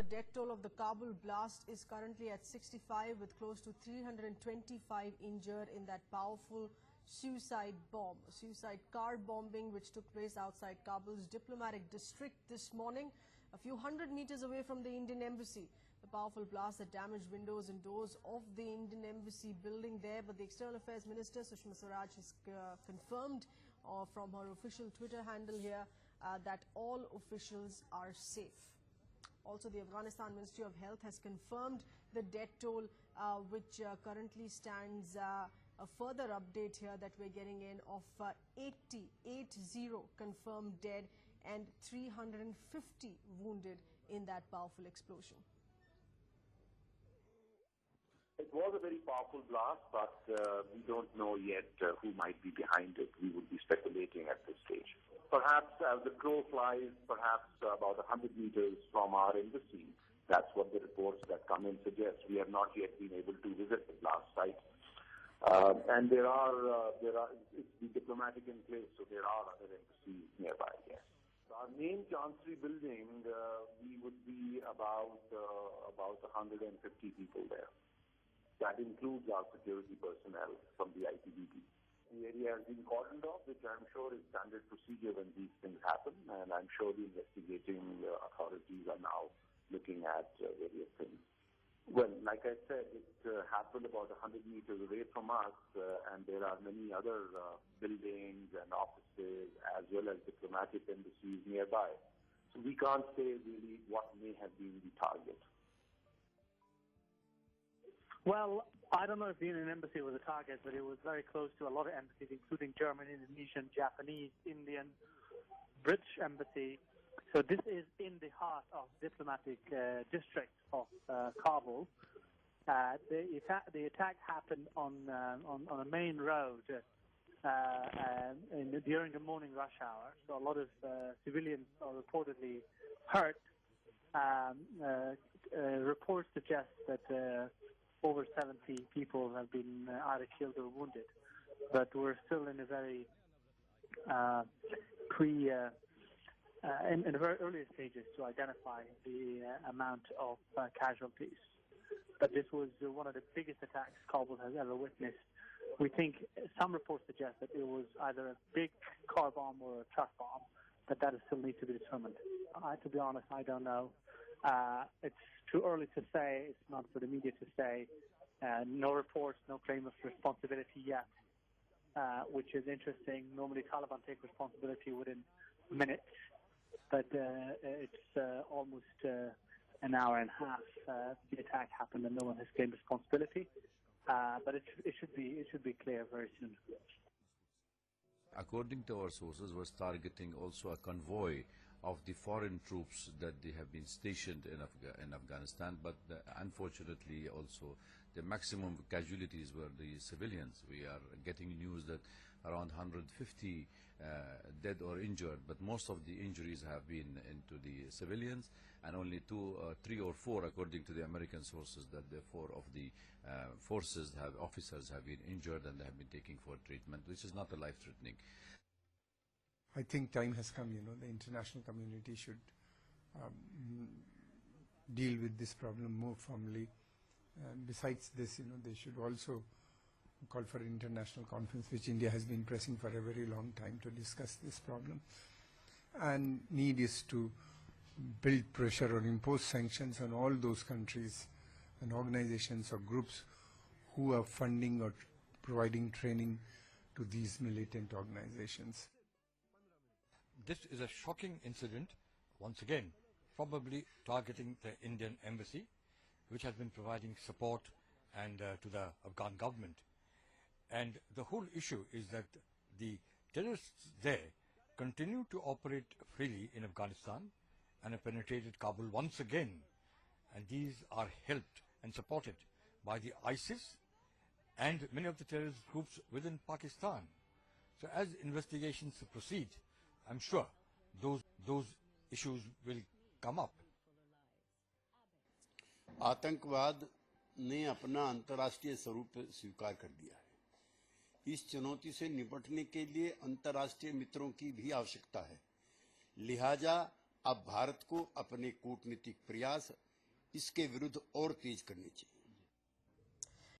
the death toll of the Kabul blast is currently at 65, with close to 325 injured in that powerful suicide car bombing which took place outside Kabul's diplomatic district this morning, a few hundred meters away from the Indian embassy. The powerful blast that damaged windows and doors of the Indian embassy building there, but the External Affairs Minister Sushma Swaraj has confirmed from her official Twitter handle here that all officials are safe. Also, the Afghanistan Ministry of Health has confirmed the death toll, which currently stands a further update here that we're getting in of 80 confirmed dead and 350 wounded in that powerful explosion. It was a very powerful blast, but we don't know yet who might be behind it. We would be speculating at this stage. Perhaps as the crow flies, perhaps about 100 meters from our embassy. That's what the reports that come in suggest. We have not yet been able to visit the blast site. And it's the diplomatic enclave, so there are other embassies nearby, yes. Our main chancery building, we would be about 150 people there. That includes our security personnel from the ITBP. The area has been cordoned off, which I'm sure is standard procedure when these things happen, and I'm sure the investigating authorities are now looking at various things. Well, like I said, it happened about 100 meters away from us, and there are many other buildings and offices as well as diplomatic embassies nearby. So we can't say really what may have been the target. Well, I don't know if the Indian embassy was a target, but it was very close to a lot of embassies, including German, Indonesian, Japanese, Indian, British embassy. So this is in the heart of diplomatic district of Kabul. The attack happened on a main road during the morning rush hour. So a lot of civilians are reportedly hurt. Reports suggest that over 70 people have been either killed or wounded, but we're still in a very in the very early stages to identify the amount of casualties. But this was one of the biggest attacks Kabul has ever witnessed. We think some reports suggest that it was either a big car bomb or a truck bomb, but that still needs to be determined. To be honest, I don't know. It's too early to say. It's not for the media to say. No reports, no claim of responsibility yet, which is interesting. Normally, Taliban take responsibility within minutes, but it's almost an hour and a half. The attack happened, and no one has claimed responsibility. But it should be clear very soon. According to our sources, was targeting also a convoy of the foreign troops that they have been stationed in Afghanistan, but unfortunately also the maximum casualties were the civilians. We are getting news that around 150 dead or injured, but most of the injuries have been into the civilians, and only 2, 3 or 4, according to the American sources, that the 4 of the officers have been injured and they have been taken for treatment, which is not a life-threatening. I think time has come, the international community should deal with this problem more firmly. Besides this, they should also call for an international conference, which India has been pressing for a very long time to discuss this problem. And need is to build pressure or impose sanctions on all those countries and organizations or groups who are funding or providing training to these militant organizations. This is a shocking incident, once again, probably targeting the Indian embassy, which has been providing support and to the Afghan government. And the whole issue is that the terrorists there continue to operate freely in Afghanistan and have penetrated Kabul once again. And these are helped and supported by the ISIS and many of the terrorist groups within Pakistan. So as investigations proceed, I'm sure those issues will come up. आतंकवाद ने अपना अंतर्राष्ट्रीय स्वरूप स्वीकार कर दिया है। इस चुनौती से निपटने के लिए अंतर्राष्ट्रीय मित्रों की भी आवश्यकता है। लिहाजा अब भारत को अपने कूटनीतिक प्रयास इसके विरुद्ध और तेज करनी चाहिए।